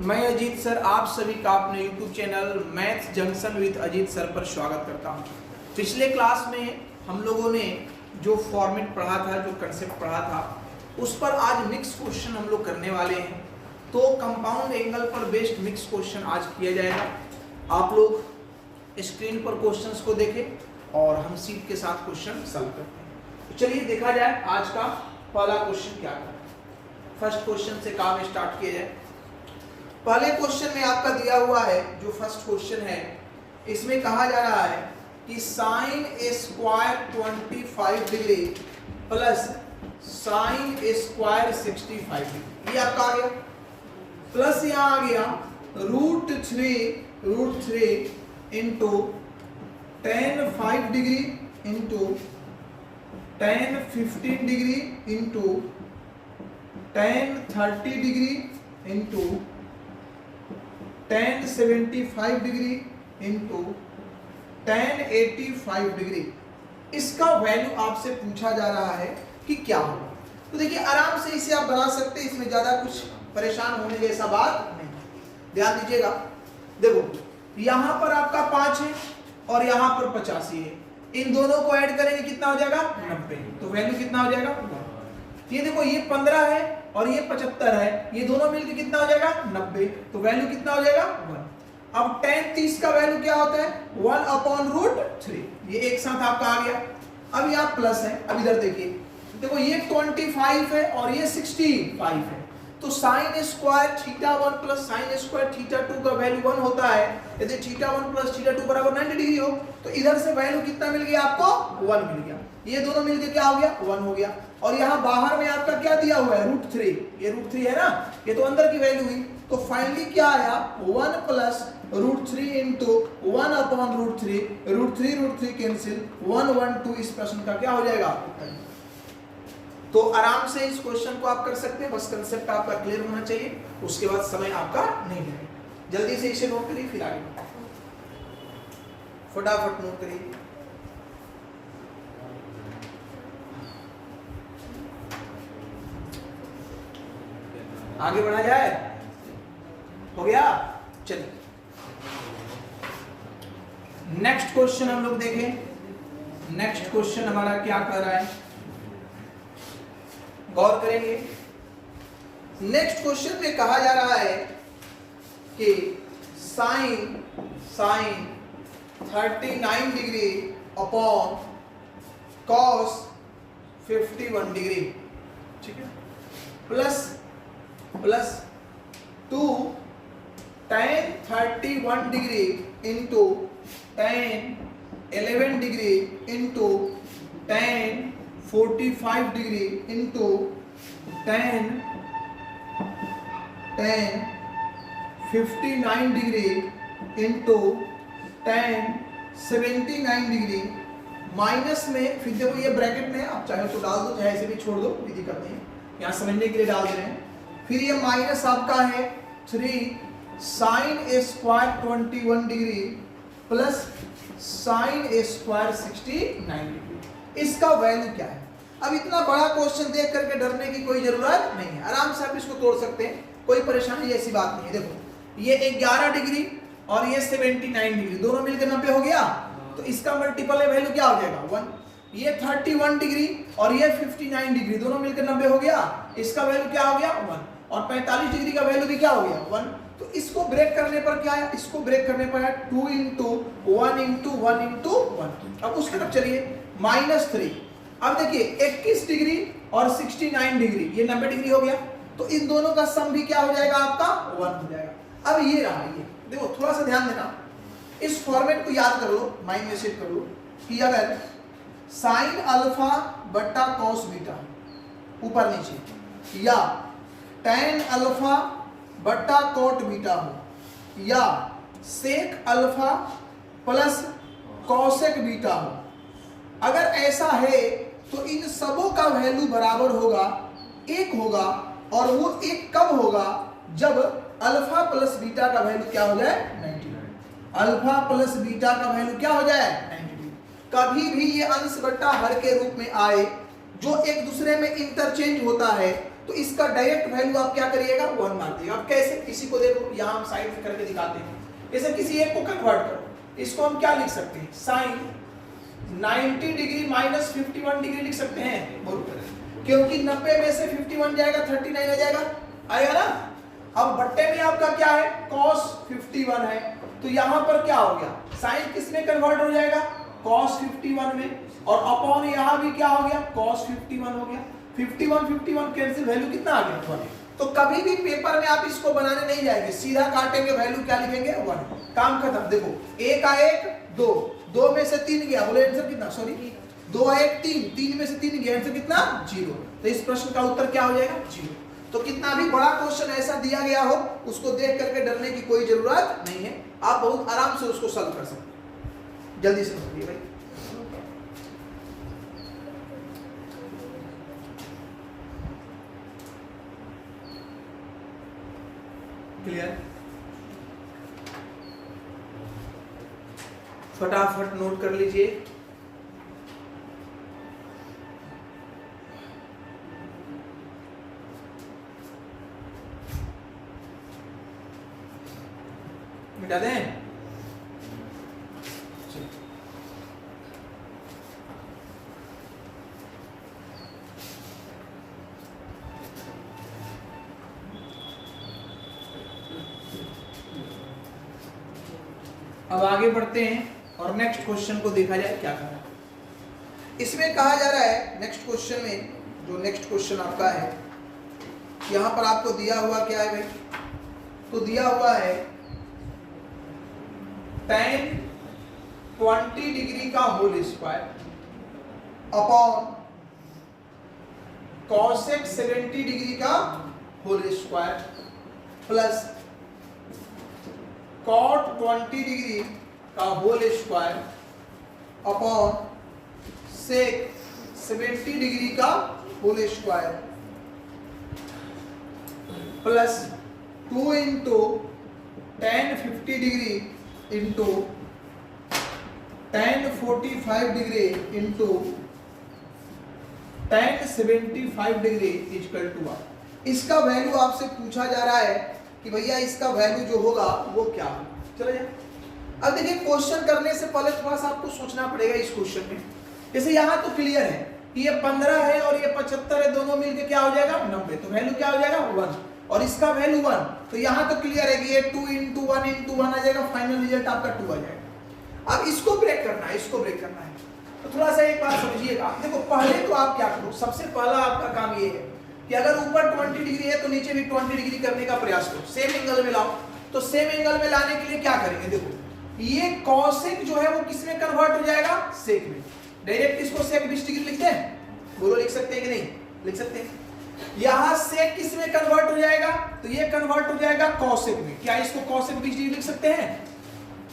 मैं अजीत सर आप सभी का अपने YouTube channel maths junction with Ajit sir पर स्वागत करता हूं। पिछले क्लास में हम लोगों ने जो फॉर्मेट पढ़ा था, जो कंसेप्ट पढ़ा था, उस पर आज मिक्स क्वेश्चन हम लोग करने वाले हैं। तो कंपाउंड एंगल पर बेस्ड मिक्स क्वेश्चन आज किया जाएगा। आप लोग स्क्रीन पर क्वेश्चंस को देखें और हम सीट के साथ क्वेश्चन सॉल्व करते हैं। तो चलिए देखा जाए आज का पहला क्वेश्चन क्या है। फर्स्ट क्वेश्चन से काम स्टार्ट किया जाए। पहले क्वेश्चन में आपका दिया हुआ है, जो फर्स्ट क्वेश्चन है, इसमें कहा जा रहा है कि साइन ए स्क्वायर 25 डिग्री प्लस साइन ए स्क्वायर 65 डिग्री, ये आपका आ गया। प्लस यहाँ आ गया √3 into tan 5 degree into tan 15 degree into tan 30 degree into tan 75 degree into tan 85 degree. इसका वैल्यू आपसे पूछा जा रहा है कि क्या होगा। तो देखिए आराम से इसे आप बना सकते हैं, इसमें ज्यादा कुछ परेशान होने जैसा बात नहीं। ध्यान दीजिएगा, देखो यहां पर आपका 5 है और यहां पर 85 है। इन दोनों को ऐड करेंगे कितना हो जाएगा 90। तो वैल्यू कितना हो जाएगा, ये देखो ये 15 है और ये 75 है, ये दोनों मिलकर कितना हो जाएगा 90। तो वैल्यू कितना हो जाएगा 1। अब tan 30 का वैल्यू क्या होता है 1/√3, ये एक साथ आपका आ गया। अब यहाँ प्लस है, अब इधर देखिए, देखो ये 25 है और ये 65 है। तो sine square θ1 plus sine square θ2 का वैल्यू 1 होता है। यदि θ1 प्लस θ2 बराबर 90 डिग्री हो तो इधर से वैल्यू कितना मिल गया आपको 1 मिल गया। ये दोनों मिलकर क्या हो गया 1 हो गया। और यहाँ बाहर में आपका क्या दिया हुआ है √3, ये √3 है ना, ये तो अंदर की वैल्यू हुई। तो फाइनली क्या आया 1 प्लस √3 इंटू 1/√3, √3 कैंसिल, 1 1 2 इस प्रश्न का क्या हो जाएगा। तो आराम से इस क्वेश्चन को आप कर सकते हैं, बस कंसेप्ट आपका क्लियर होना चाहिए, उसके बाद समय आपका नहीं लगेगा। जल्दी से इसे नोट करिए, फिर आगे फटाफट नोट करिए। आगे बढ़ा जाए, हो गया। चलिए नेक्स्ट क्वेश्चन हम लोग देखें। नेक्स्ट क्वेश्चन हमारा क्या कर रहा है, गौर करेंगे। नेक्स्ट क्वेश्चन में कहा जा रहा है कि sine 39 degree upon cos 51 degree, ठीक है, plus 2 tan 31 degree into tan 11 degree into tan 45 degree into tan 59 degree into tan 79 degree. Minus में फिर देखो ये ब्रैकेट में आप चाहे तो डाल दो, चाहे ऐसे भी छोड़ दो, कोई दिक्कत नहीं है, यहाँ समझने के लिए डाल दे रहे हैं। फिर ये माइनस आपका है 3 साइन ए स्क्वायर 21 डिग्री प्लस साइन ए स्क्वायर 69 डिग्री। इसका वैल्यू क्या है। अब इतना बड़ा क्वेश्चन देख करके डरने की कोई जरूरत नहीं है, आराम से आप इसको तोड़ सकते हैं, कोई परेशानी ऐसी बात नहीं है। देखो ये 11 डिग्री और ये 79 डिग्री, दोनों मिलकर 90 हो गया। तो इसका मल्टीपल वैल्यू क्या हो जाएगा 1। ये 31 डिग्री और ये 59 डिग्री, दोनों मिलकर 90 हो गया। इसका वैल्यू क्या हो गया 1। और 45 डिग्री का वैल्यू भी क्या हो गया 1। तो इसको ब्रेक करने पर क्या है, इसको ब्रेक करने पर है 2 इंटू 1 इंटू 1 इंटू 1। अब उस तरफ चलिए -3। अब देखिए 21 डिग्री और 69 डिग्री, ये 90 डिग्री हो गया। तो इन दोनों का सम भी क्या हो जाएगा आपका 1 हो जाएगा। अब ये रहा, ये देखो थोड़ा सा ध्यान देना, इस फॉर्मेट को याद कर लो, माइंड में सेट कर लो कि अगर साइन अल्फा बट्टा कॉस बीटा ऊपर नीचे, या tan अल्फा बट्टा कॉट बीटा हो, या sec alpha plus cosec beta हो, अगर ऐसा है तो इन सबों का वैल्यू बराबर होगा 1 होगा। और वो 1 कब होगा, जब अल्फा प्लस बीटा का वैल्यू क्या हो जाए 90। अल्फा प्लस बीटा का वैल्यू क्या हो जाए 90। कभी भी ये अंश बट्टा हर के रूप में आए जो एक दूसरे में इंटरचेंज होता है, तो इसका डायरेक्ट वैल्यू आप क्या करिएगा 1 मार दिएगा। अब कैसे, किसी को देखो यहाँ हम साइड से करके दिखाते हैं, जैसे किसी एक को कन्वर्ट करो, इसको हम क्या लिख सकते हैं, साइन 90 डिग्री माइनस 51 डिग्री लिख सकते हैं, बोलो, क्योंकि 90 में से 51 जाएगा 39 आ जाएगा, आएगा ना। अब बट्टे में आपका क्या है, cos 51 है, तो यहाँ पर क्या हो गया, साइन किस में कन्वर्ट हो जाएगा, cos 51 में, और अपॉन यहाँ भी क्या हो गया, cos 51 हो गया। 51 कैंसिल, वैल्यू कितना आ गया 1। तो कभी भी पेपर में आप इसको बनाने नहीं जाएंगे, सीधा काटेंगे, वैल्यू क्या लिखेंगे 1, काम खत्म। देखो 1 का 1 2, 2 में से 3 गया, बोले आंसर कितना, सॉरी 2 1 3, 3 में से 3 गया, आंसर कितना 0। तो इस प्रश्न का उत्तर क्या हो जाएगा 0। तो कितना भी बड़ा क्वेश्चन ऐसा दिया गया हो, उसको देख करके डरने की कोई जरूरत नहीं है, आप बहुत आराम से उसको सॉल्व कर सकते हैं। जल्दी से समझिए भाई, क्लियर, फटाफट नोट कर लीजिए। मिटा दें, अब आगे बढ़ते हैं और नेक्स्ट क्वेश्चन को देखा जाए क्या कहा है। इसमें कहा जा रहा है नेक्स्ट क्वेश्चन में, जो नेक्स्ट क्वेश्चन आपका है, यहां पर आपको दिया हुआ क्या है भाई, तो दिया हुआ है tan 20 डिग्री का whole square upon cosec 70 degree का whole square plus cot 20 degree का whole square upon sec 70 degree का whole square plus 2 into tan 50 degree into tan 45 degree into tan 75 degree equal to 1। इसका value आपसे पूछा जा रहा है कि भैया इसका वैल्यू जो होगा वो क्या होगा। चलो जाए, अब देखिए क्वेश्चन करने से पहले थोड़ा सा आपको सोचना पड़ेगा इस क्वेश्चन में। जैसे यहाँ तो क्लियर है कि ये 15 है और ये 75 है, दोनों मिलके क्या हो जाएगा 90, तो वैल्यू क्या हो जाएगा 1, और इसका वैल्यू 1, तो यहाँ तो क्लियर है कि ये 2 इंटू 1 इंटू 1 आ जाएगा, फाइनल रिजल्ट आपका 2 आ जाएगा। अब इसको ब्रेक करना है, इसको ब्रेक करना है, तो थोड़ा सा एक बात समझिएगा। देखो पहले तो आप क्या करो, सबसे पहला आपका काम ये है कि अगर ऊपर 20 डिग्री है तो नीचे भी 20 डिग्री करने का प्रयास करो, सेम एंगल में लाओ। तो सेम एंगल में लाने के लिए क्या करेंगे, देखो ये कॉसेक जो है वो किस में कन्वर्ट हो जाएगा, सेक में। डायरेक्ट इसको सेक 20 डिग्री लिखते हैं, बोलो लिख सकते हैं कि नहीं, लिख सकते हैं। यहां सेक किस में कन्वर्ट हो जाएगा, तो ये कन्वर्ट हो जाएगा कॉसेक में। क्या इसको कॉसेक 20 डिग्री लिख सकते हैं।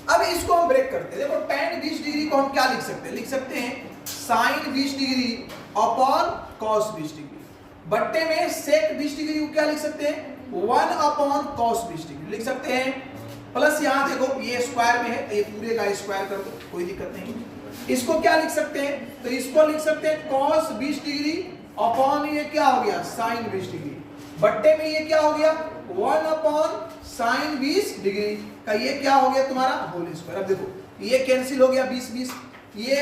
अब इसको हम ब्रेक करते हैं, देखो tan 20 डिग्री को हम क्या लिख सकते हैं, लिख सकते हैं sin 20 degree upon cos 20 degree, बट्टे में sec 20 डिग्री को क्या लिख सकते हैं 1 अपॉन cos 20 डिग्री लिख सकते हैं, प्लस यहाँ देखो ये स्क्वायर में है तो ये पूरे का स्क्वायर कर दो, कोई दिक्कत नहीं। इसको क्या लिख सकते हैं, तो इसको लिख सकते हैं cos 20 डिग्री अपॉन ये क्या हो गया sin 20 डिग्री, बट्टे में ये क्या हो गया 1 अपॉन sin 20 डिग्री का ये क्या हो गया तुम्हारा होल स्क्वायर। अब देखो ये कैंसिल हो गया 20 20, ये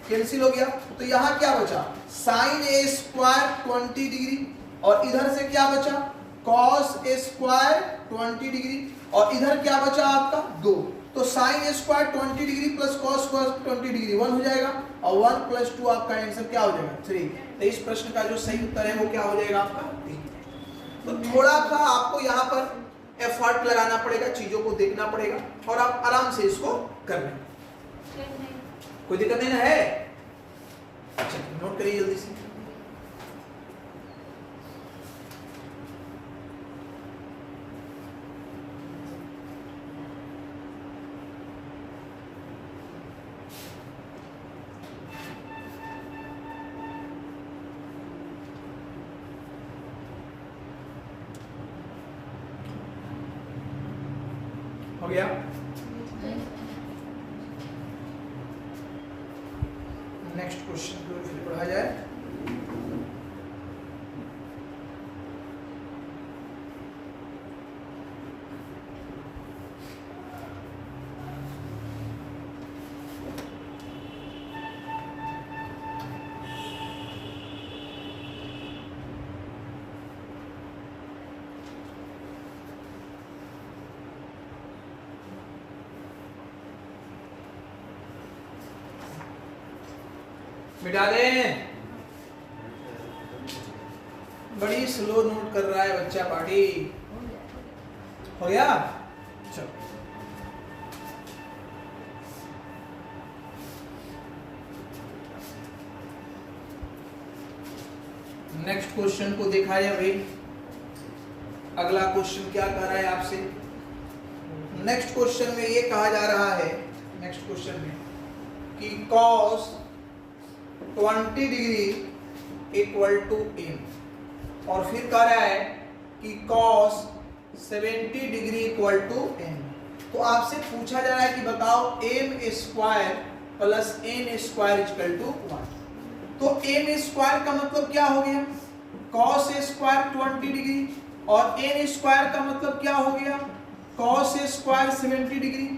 कैंसिल हो गया, तो यहाँ क्या बचा sin a स्क्वायर 20 डिग्री, और इधर से क्या बचा cos a स्क्वायर 20 डिग्री, और इधर क्या बचा आपका 2, तो sin a square 20 degree plus cos square 20 degree 1 हो जाएगा, और 1 प्लस 2 आपका आंसर क्या हो जाएगा 3। तो इस प्रश्न का जो सही उत्तर है वो क्या हो जाएगा आपका 3। तो थोड़ा सा आपको यहाँ पर एफर्ट लगाना पड़ेगा, चीजों को देखना पड़ेगा, और आप आराम से इसको कर लेंगे, कोई दिक्कत नहीं ना है। अच्छा नोट करिए जल्दी से। हो गया, नेक्स्ट क्वेश्चन को फिर पढ़ा जाए। मिटा दें। बड़ी स्लो नोट कर रहा है बच्चा पार्टी। हो गया? चलो नेक्स्ट क्वेश्चन को देखा जाए भाई। अगला क्वेश्चन क्या कह रहा है आपसे? नेक्स्ट क्वेश्चन में ये कहा जा रहा है, नेक्स्ट क्वेश्चन में कि cos 20 degree equal to m, और फिर कह रहा है कि cos 70 degree equal to n। तो आपसे पूछा जा रहा है कि बताओ m square plus n square equal to 1। तो m स्क्वायर का मतलब क्या हो गया? cos स्क्वायर 20 डिग्री, और n स्क्वायर का मतलब क्या हो गया? cos square 70 degree.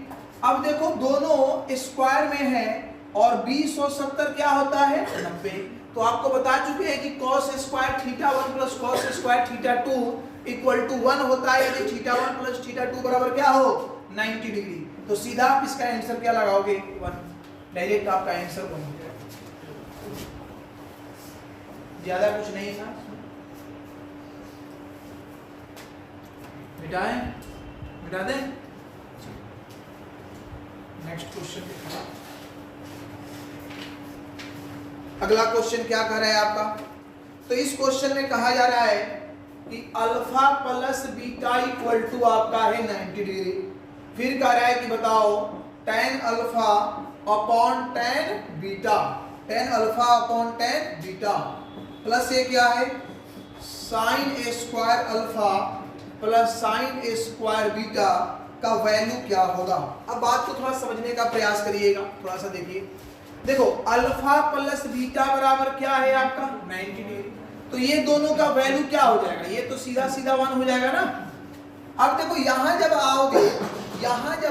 अब देखो दोनों स्क्वायर में है और 20 और 70 क्या होता है? 90। तो आपको बता चुके हैं कि cos square theta 1 plus cos square theta 2 equal to 1 होता है यदि थीटा 1 प्लस थीटा 2 बराबर क्या हो? 90 डिग्री। तो सीधा आप इसका आंसर क्या लगाओगे? 1। डायरेक्ट आपका आंसर 1 हो जाएगा। ज्यादा कुछ नहीं था। मिटाएं? मिटा दें? नेक्स्ट क्वेश्चन देखा। अगला क्वेश्चन क्या कह रहा है आपका? तो इस क्वेश्चन में कहा जा रहा है कि alpha plus beta equal to आपका है 90 डिग्री। फिर कह रहा है कि बताओ tan alpha upon tan beta, tan alpha upon tan beta plus ये क्या है? साइन ए स्क्वायर अल्फा प्लस साइन ए स्क्वायर बीटा का वैल्यू क्या होगा? अब बात को थोड़ा समझने का प्रयास करिएगा, थोड़ा सा देखिए। देखो अल्फा प्लस बीटा बराबर क्या है आपका? 90 डिग्री। तो ये दोनों का वैल्यू क्या हो जाएगा? ये तो सीधा सीधा 1 हो जाएगा ना। अब देखो यहां जब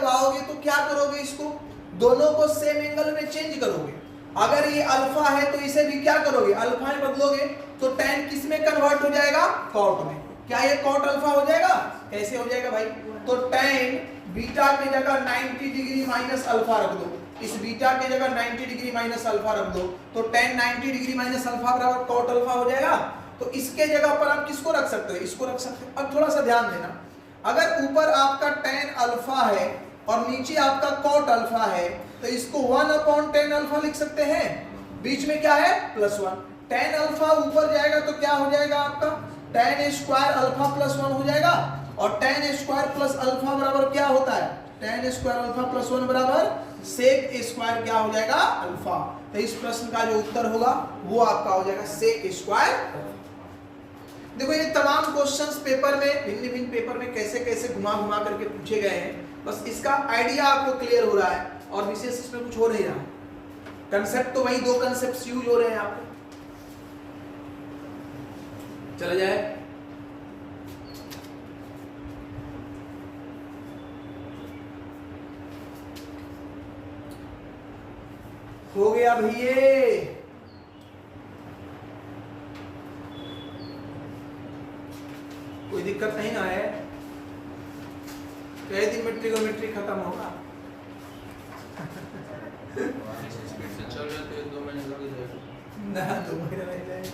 आओगे तो क्या करोगे? इसको दोनों को सेम एंगल में चेंज करोगे। अगर ये अल्फा है तो इसे भी क्या करोगे? अल्फा में बदलोगे तो tan किस में कन्वर्ट हो जाएगा? cot में। क्या ये cot अल्फा हो जाएगा? कैसे हो जाएगा भाई? तो tan बीटा की जगह 90 डिग्री माइनस अल्फा रख दो, इस बीटा की जगह 90 डिग्री माइनस अल्फा रख दो, तो tan 90 डिग्री माइनस अल्फा बराबर cot अल्फा हो जाएगा। तो इसके जगह पर आप किसको रख सकते हो? इसको रख सकते हो। अब थोड़ा सा ध्यान देना, अगर ऊपर आपका tan अल्फा है और नीचे आपका cot अल्फा है तो इसको 1 अपॉन tan अल्फा लिख सकते हैं। बीच में क्या है? +1। tan अल्फा ऊपर जाएगा तो क्या हो जाएगा आपका? tan स्क्वायर अल्फा प्लस 1 हो जाएगा, और tan स्क्वायर प्लस अल्फा बराबर क्या होता है? tan स्क्वायर अल्फा प्लस 1 बराबर sec स्क्वायर क्या हो जाएगा? अल्फा। तो इस प्रश्न का जो उत्तर होगा वो आपका हो जाएगा sec स्क्वायर। देखो ये तमाम क्वेश्चंस पेपर में, भिन्न भिन्न पेपर में कैसे कैसे घुमा घुमा करके पूछे गए हैं, बस इसका आइडिया आपको क्लियर हो रहा है और विशेष इसमें कुछ हो नहीं रहा। कंसेप्ट तो वही 2 कंसेप्ट यूज हो रहे हैं आपको। चला जाए हो गया भैया। कोई दिक्कत नहीं ना है? कई दिन में ट्रिगोमेट्री खत्म होगा। चल रहा तो 2 महीने लग जाएगा ना, 2 महीने नहीं जाएगा।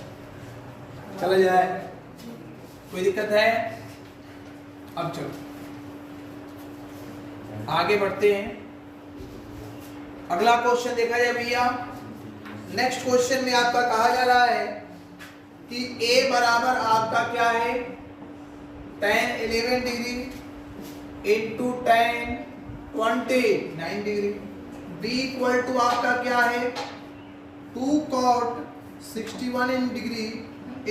चला जाए, कोई दिक्कत है? अब चलो आगे बढ़ते हैं। अगला क्वेश्चन देखा जाए भैया। नेक्स्ट क्वेश्चन में आपका कहा जा रहा है कि a बराबर आपका क्या है? tan 11 degree into tan 29 degree. b equal to आपका क्या है? 2 cot 61 degree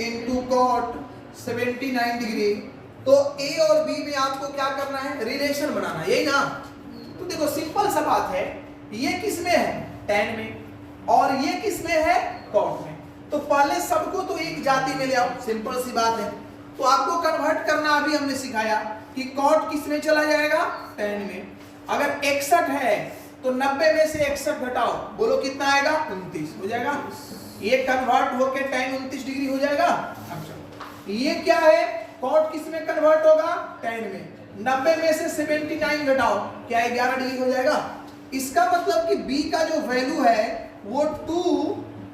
into cot 79 degree. तो a और b में आपको क्या करना है? रिलेशन बनाना, यही ना? तो देखो सिंपल सा बात है, ये किस में है? tan में, और ये किस में है? cot में। तो पहले सबको तो एक जाति में ले आओ, सिंपल सी बात है। तो आपको कन्वर्ट करना अभी हमने सिखाया कि cot किस में चला जाएगा? tan में। अगर 61 है तो 90 में से 61 घटाओ, बोलो कितना आएगा? 29 हो जाएगा। ये कन्वर्ट होके tan 29 डिग्री हो जाएगा। अच्छा ये क्या है? cot किस में कन्वर्ट होगा? tan में। 90 में से 79 घटाओ, क्या 11 डिग्री हो जाएगा। इसका मतलब कि b का जो वैल्यू है वो 2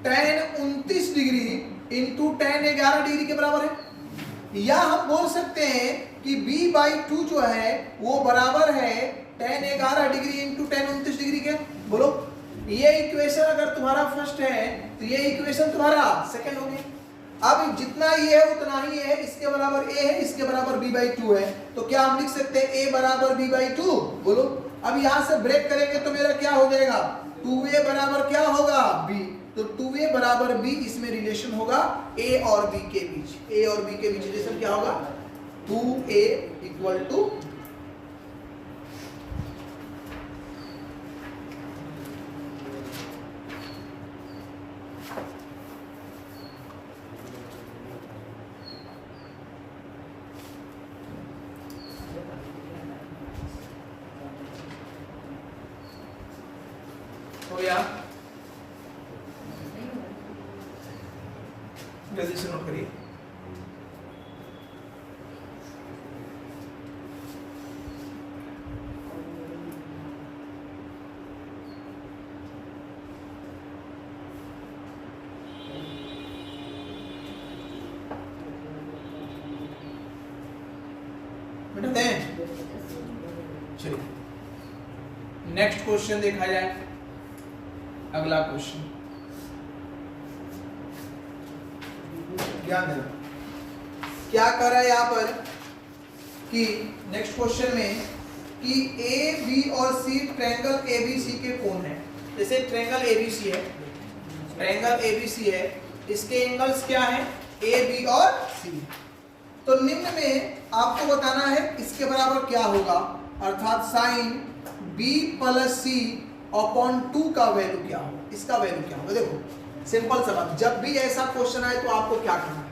tan 29 degree into tan 11 degree के बराबर है। या हम बोल सकते हैं कि b/2 जो है वो बराबर है tan 11 degree into tan 29 degree के। बोलो, ये इक्वेशन अगर तुम्हारा फर्स्ट है तो ये इक्वेशन तुम्हारा सेकंड हो गया। अब जितना ये है उतना ही है, इसके बराबर a है, इसके बराबर b/2 है, तो क्या हम लिख सकते हैं a बराबर b/2? बोलो, अब यहां से ब्रेक करेंगे तो मेरा क्या हो जाएगा, 2a बराबर क्या होगा, b। तो 2a बराबर b, इसमें रिलेशन होगा a और b के बीच। a और b के बीच रिलेशन क्या होगा, 2a इक्वल टू हो गया। जल्दी से नोट करिए। मिटाते हैं। चलिए नेक्स्ट क्वेश्चन देखा जाए। अगला क्वेश्चन ध्यान देना क्या कर रहा है यहाँ पर कि नेक्स्ट क्वेश्चन में कि ए बी और सी ट्रायंगल एबीसी के कोण है। जैसे ट्रायंगल एबीसी है, ट्रायंगल एबीसी है, इसके एंगल्स क्या हैं, ए बी और सी। तो निम्न में आपको बताना है इसके बराबर क्या होगा, अर्थात साइन बी प्लस सी अपॉन 2 का वैल्यू क्या होगा, इसका वैल्यू क्या होगा। देखो सिंपल सा बात, जब भी ऐसा क्वेश्चन आए तो आपको क्या करना है,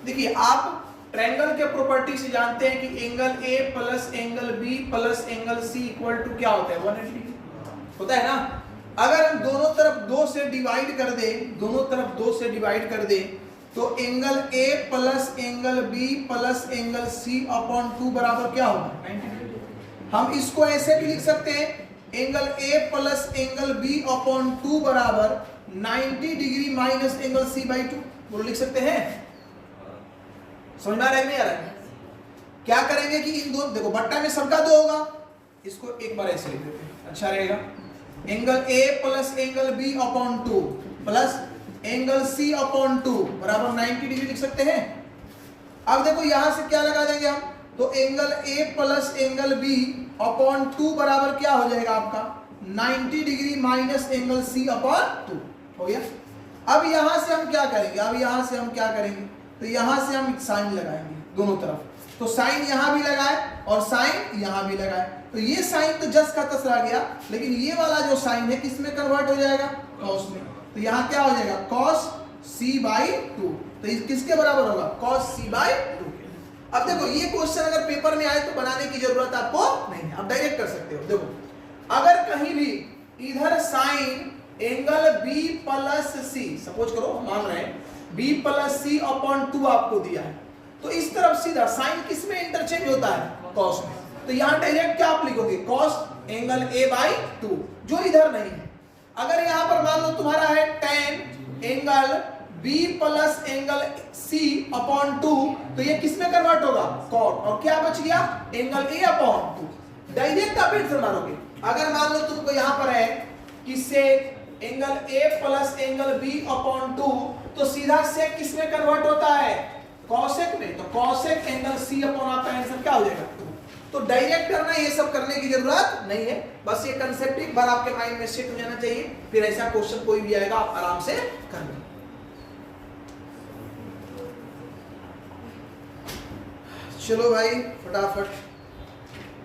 देखिए आप ट्रायंगल के प्रॉपर्टी से जानते हैं कि angle A plus angle B plus angle C equal to क्या होता है, 180 डिग्री होता है ना। अगर हम दोनों तरफ 2 से डिवाइड कर दें, दोनों तरफ 2 से डिवाइड कर दें, तो angle A plus angle B plus angle C upon 2 बराबर क्या होगा, 90 डिग्री। हम इसको ऐसे भी लिख सकते हैं, angle A plus angle B upon 2 बराबर 90 degree minus angle C by 2, बोलो लिख सकते हैं। समझ में आ रहा है नहीं आ रहा है? क्या करेंगे कि इन दो, देखो बट्टा में सबका 2 होगा, इसको एक बार ऐसे लिख देते हैं, अच्छा रहेगा। Angle A plus angle B upon 2 plus angle C upon 2 बराबर 90 डिग्री लिख सकते हैं। अब देखो यहां से क्या लगा देंगे हम, तो angle A plus angle B upon 2 बराबर क्या हो जाएगा आपका 90 degree minus angle C upon 2 हो गया। अब यहां से हम क्या करेंगे, अब यहां से हम क्या करेंगे, तो यहां से हम साइन लगाएंगे दोनों तरफ, तो साइन यहां भी लगाए और साइन यहां भी लगाए, तो ये साइन तो जस्ट का तस रह गया, लेकिन ये वाला जो साइन है किसमें कन्वर्ट हो जाएगा, कॉस में। तो यहां क्या हो जाएगा, कॉस सी बाई 2, तो किसके बराबर होगा, कॉस सी बाई 2। अब देखो ये क्वेश्चन अगर पेपर में आए तो बनाने की जरूरत आपको नहीं है, आप डायरेक्ट कर सकते हो। देखो अगर कहीं भी इधर साइन एंगल बी प्लस सी, सपोज करो मान रहे हैं बी प्लस सी अपॉन 2 आपको दिया है, तो इस तरफ सीधा साइन किस में इंटरचेंज होता है, कॉस में। तो यहां डायरेक्ट क्या आप लिखोगे, कॉस एंगल ए बाई 2, जो इधर नहीं है। अगर यहां पर मान लो तुम्हारा है tan angle b plus angle c upon 2, तो ये किस में कन्वर्ट होगा, cot, और क्या बच गया, एंगल a अपॉन 2। डायरेक्ट आप इधर मारोगे। अगर मान लो तुमको यहां पर है कि sec angle a plus angle b upon 2, तो सीधा sec किस में कन्वर्ट होता है, cosec में, तो cosec एंगल c अपॉन आपका आंसर क्या हो जाएगा 2। तो डायरेक्ट करना, ये सब करने की जरूरत नहीं है, बस ये कंसेप्ट एक बार आपके माइंड में सेट हो जाना चाहिए, फिर ऐसा क्वेश्चन कोई भी आएगा आप आराम से कर लेंगे। चलो भाई फटाफट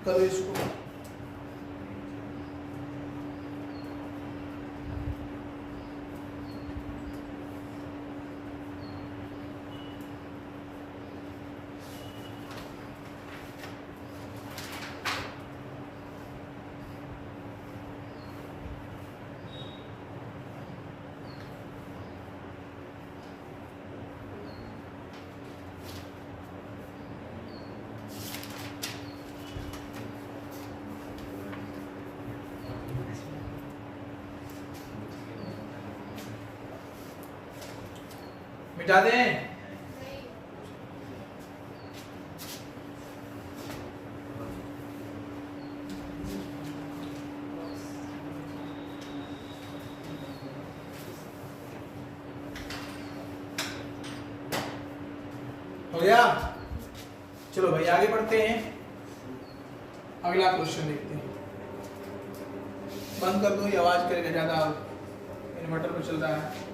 करो इसको। मिटा दें? हो गया? चलो भाई आगे बढ़ते हैं, अगला क्वेश्चन देखते हैं। बंद कर दो, ये आवाज करेगा ज्यादा, इन्वर्टर पे चल रहा है।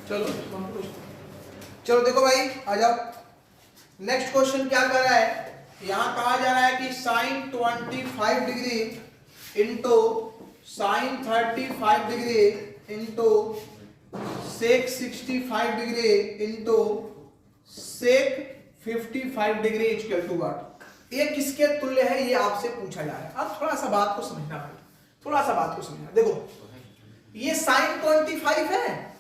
चलो चलो देखो भाई, आ जाओ। नेक्स्ट क्वेश्चन क्या कर रहा है, यहां कहा जा रहा है कि sine 25 degree into sine 35 degree into sec 65 degree into sec 55 degree equal to what. ये किसके तुल्य है, ये आपसे पूछा जा रहा है। अब थोड़ा सा बात को समझना भाई, थोड़ा सा बात को समझना। देखो ये साइन 25 है।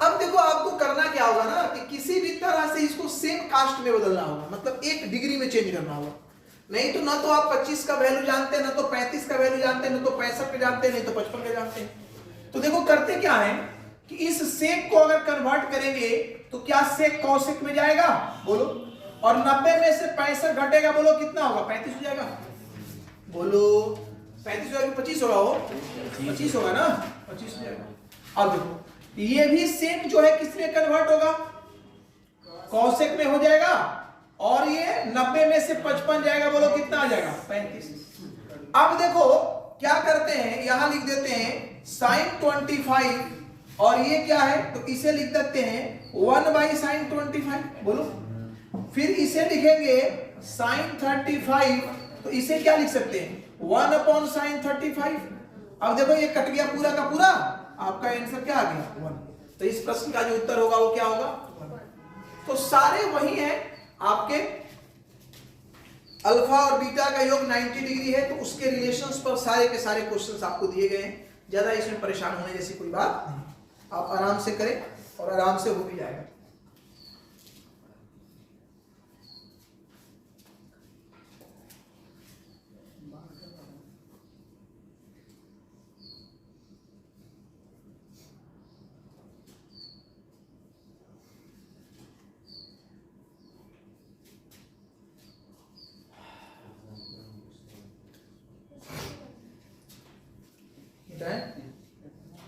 अब देखो आपको करना क्या होगा ना कि किसी भी तरह से इसको सेम कास्ट में बदलना होगा, मतलब 1 डिग्री में चेंज करना होगा। नहीं तो ना तो आप 25 का वैल्यू जानते हैं, ना तो 35 का वैल्यू जानते हैं, ना तो 65 का जानते हैं, नहीं तो 55 का जानते हैं। तो देखो करते क्या है कि इस सेक को अगर कन्वर्ट करेंगे तो क्या सेक कौशिक में जाएगा, बोलो, और 90 में से 65 घटेगा, बोलो कितना होगा, 35 हो जाएगा। बोलो 35 होगा, 25 होगा, वो 25 होगा ना, 25 हो जाएगा। अब देखो ये भी सेक जो है किसमें कन्वर्ट होगा, कौशिक में हो जाएगा, और ये 90 में से 55 जाएगा, बोलो कितना आ जाएगा, 35। अब देखो क्या करते हैं, यहां लिख देते हैं साइन 25 और ये क्या है, तो इसे लिख देते हैं 1/sin 25, बोलो। फिर इसे लिखेंगे साइन 35, तो इसे क्या लिख सकते हैं 1/sin 35। अब देखो ये कट गया पूरा का पूरा, आपका आंसर क्या आ गया 1। तो इस प्रश्न का जो उत्तर होगा वो क्या होगा 1। तो सारे वही हैं आपके, अल्फा और बीटा का योग 90 डिग्री है, तो उसके रिलेशंस पर सारे के सारे क्वेश्चंस आपको दिए गए हैं। ज्यादा इसमें परेशान होने जैसी कोई बात नहीं, आप आराम से करें और आराम से हो भी जाएगा।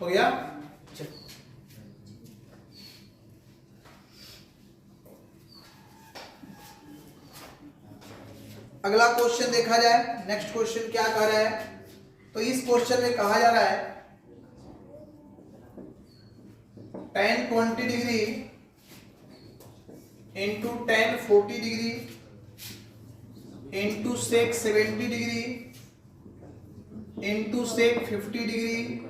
हो गया? चलो अगला क्वेश्चन देखा जाए। नेक्स्ट क्वेश्चन क्या कह रहा है, तो इस क्वेश्चन में कहा जा रहा है tan 20 degree into tan 40 degree into sec 70 degree into sec 50 degree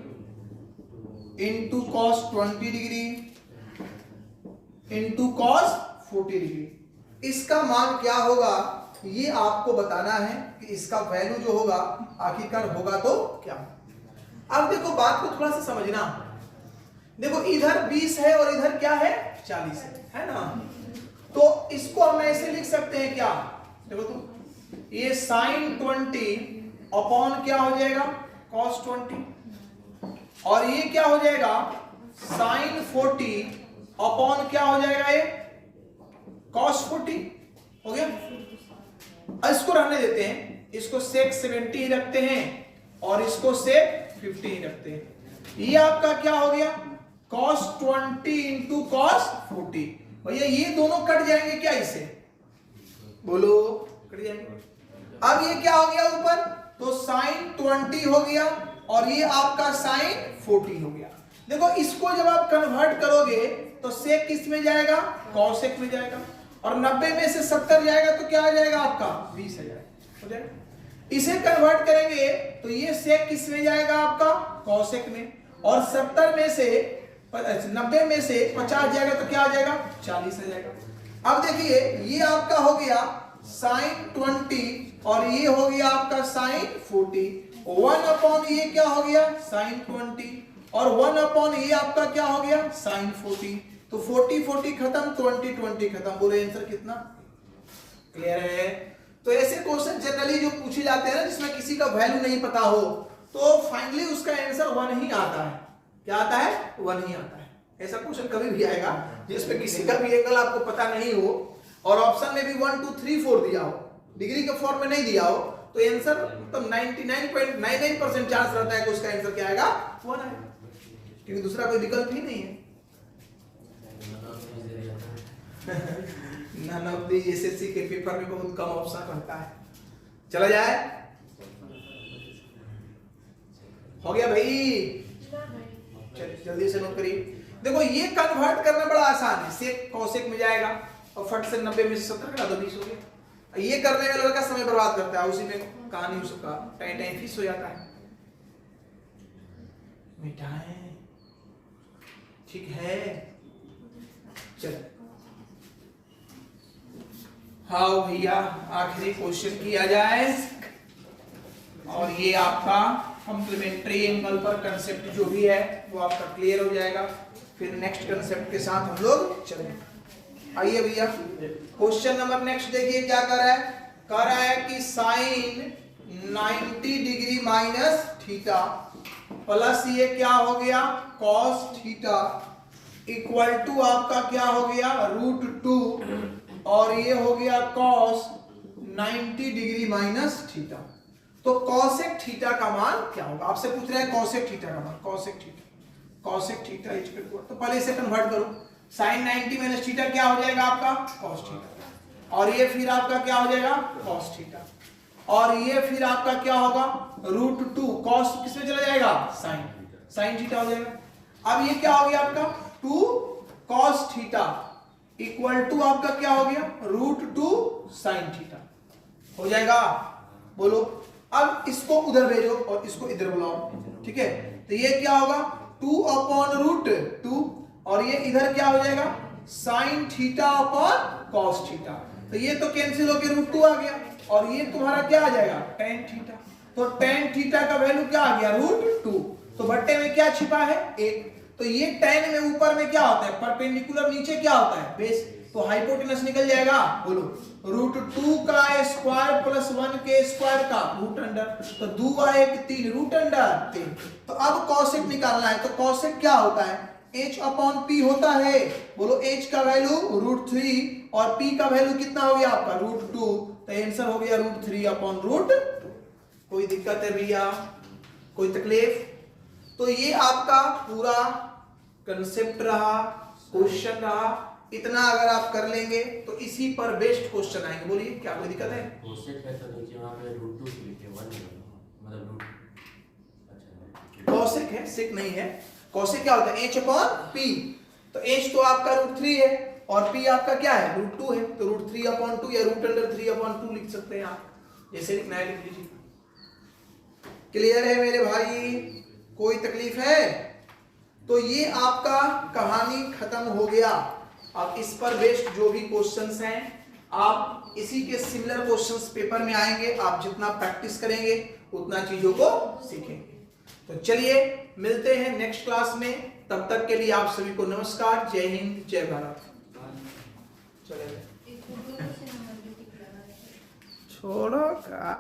into cos 20 degree into cos 40 degree. इसका मान क्या होगा ये आपको बताना है कि इसका वैल्यू जो होगा आखिरकार होगा तो क्या। अब देखो बात को थोड़ा सा समझना। देखो इधर 20 है और इधर क्या है 40 है ना, तो इसको हम ऐसे लिख सकते हैं क्या, देखो तो ये साइन 20 अपॉन क्या हो जाएगा कॉस 20, और ये क्या हो जाएगा साइन 40 अपॉन क्या हो जाएगा ये कॉस 40। हो गया? इसको रहने देते हैं, इसको सेक 70 ही रखते हैं और इसको सेक 50 ही रखते हैं। ये आपका क्या हो गया cos 20 इंटू कॉस 40। भैया ये दोनों कट जाएंगे क्या इससे, बोलो कट जाएंगे। अब ये क्या हो गया ऊपर, तो साइन 20 हो गया और ये आपका साइन 40 हो गया। देखो इसको जब आप कन्वर्ट करोगे तो सेक किस में जाएगा कॉसेक में जाएगा, और 90 में से 70 जाएगा तो क्या आ जाएगा आपका 20 आ जाएगा। हो जाएगा? इसे कन्वर्ट करेंगे तो ये सेक किस में जाएगा आपका कॉसेक में, और 70 में से 90 में से 50 जाएगा तो क्या आ जाएगा 40 आ जाएगा। अब देखिए ये आपका हो गया साइन 20 और ये हो गया आपका साइन 40। 1 अपॉन ये क्या हो गया साइन 20 और 1 अपॉन ये आपका क्या हो गया साइन 40। तो 40 40 खत्म, 20 20 खत्म। बोले आंसर कितना, क्लियर है? तो ऐसे क्वेश्चन जनरली जो पूछे जाते हैं ना जिसमें किसी का वैल्यू नहीं पता हो, तो फाइनली उसका आंसर 1 ही आता है। क्या आता है? 1 ही आता है। ऐसा क्वेश्चन कभी भी आएगा जिसमें किसी का भी एंगल आपको पता नहीं हो और ऑप्शन में भी 1 2 3 4 दिया हो, डिग्री के फॉर्म में नहीं दिया हो, तो आंसर तो 99.99% चांस रहता है कि उसका आंसर क्या आएगा? 1 आएगा, क्योंकि दूसरा कोई विकल्प ही नहीं है। नन ऑफ द एसएससी के पेपर में बहुत कम ऑप्शन रहता है। चला जाए, हो गया भाई? चलिए जल्दी से नोट करिए। देखो ये कन्वर्ट करना बड़ा आसान है, सेक कॉसेक में जाएगा और फट से 90 में से 70 कटा दो, 20 हो गया। ये करने में लड़का समय बर्बाद करता है, उसी में कहानी उसका टाइम टाइम फिस हो जाता है। मिटाएं, ठीक है? चलो हाँ भैया, आखिरी क्वेश्चन किया जाए और ये आपका कॉम्प्लीमेंट्री एंगल पर कंसेप्ट जो भी है वो आपका क्लियर हो जाएगा। फिर नेक्स्ट कंसेप्ट के साथ हम लोग चलेंगे। आइए भैया, क्वेश्चन नंबर नेक्स्ट देखिए क्या कर रहा है। कर रहा है कि sine 90 degree minus theta plus ये क्या हो गया? कॉस थीटा इक्वल टू आपका क्या हो गया? √2 और ये हो गया कॉस 90 डिग्री माइनस थीटा। तो कॉसेक थीटा का मान क्या होगा? आपसे पूछ रहा है कॉसेक थीटा का मान। कॉसेक थीटा इक्वल, तो पहले इसे कन्वर्ट करो। साइन 90 माइनस थीटा क्या हो जाएगा आपका? कॉस थीटा, और ये फिर आपका क्या हो जाएगा? कॉस थीटा, और ये फिर आपका क्या होगा? √2 कॉस किसमें चला जाएगा? साइन थीटा हो जाएगा। अब ये क्या हो गया आपका? 2 कॉस थीटा इक्वल टू आपका क्या हो गया? √2 साइन थीटा हो जाएगा। बोलो, अब इसको उधर भेजो और इसको इधर बुलाओ, ठीक है? तो ये क्या होगा? 2/√2 और ये इधर क्या हो जाएगा? Sine theta upon cos theta. तो ये तो कैंसिल होकर √2 आ गया और ये तुम्हारा क्या आ जाएगा? tan theta. तो tan थीटा का वैल्यू क्या आ गया? √2। तो बट्टे में क्या छिपा है? 1। तो ये tan में ऊपर में क्या होता है? परपेंडिकुलर, नीचे क्या होता है? बेस। तो हाइपोटेनस निकल जाएगा। बोलो, √2 का स्क्वायर प्लस 1 के स्क्वायर का रूट अंडर, तो 2 1 3 रूट अंडर 3। तो अब कॉसेक निकालना है। तो कॉसेक क्या होता है? h/p होता है। बोलो, h का वैल्यू √3 और p का वैल्यू कितना हो गया आपका? √2। तो आंसर हो गया √3/√2। कोई दिक्कत है भैया? कोई तकलीफ? तो ये आपका पूरा कंसेप्ट रहा, क्वेश्चन रहा। इतना अगर आप कर लेंगे तो इसी पर बेस्ट क्वेश्चन आएंगे। बोलिए, क्या कोई दिक्कत है? कोसेक है तो नीचे वहां पे √2 लिखे 1 मतलब रूट। अच्छा, कॉसेक है, सेक नहीं है। कॉसेक क्या होता है? h/p। तो h तो आपका √3 है और p आपका क्या है? √2 है। तो √3/2 या √3/2 लिख सकते हैं आप, जैसे लिखना है लिख लीजिए। क्लियर है मेरे भाई? कोई तकलीफ है? तो ये आपका कहानी खत्म हो गया। अब इस पर बेस्ड जो भी क्वेश्चंस हैं, आप इसी के सिमिलर क्वेश्चंस पेपर में आएंगे। आप जितना प्रैक्टिस करेंगे उतना चीजों को सीखेंगे। तो चलिए मिलते हैं नेक्स्ट क्लास में। तब तक के लिए आप सभी को नमस्कार। जय हिंद, जय भारत। चलेगा, छोड़ो का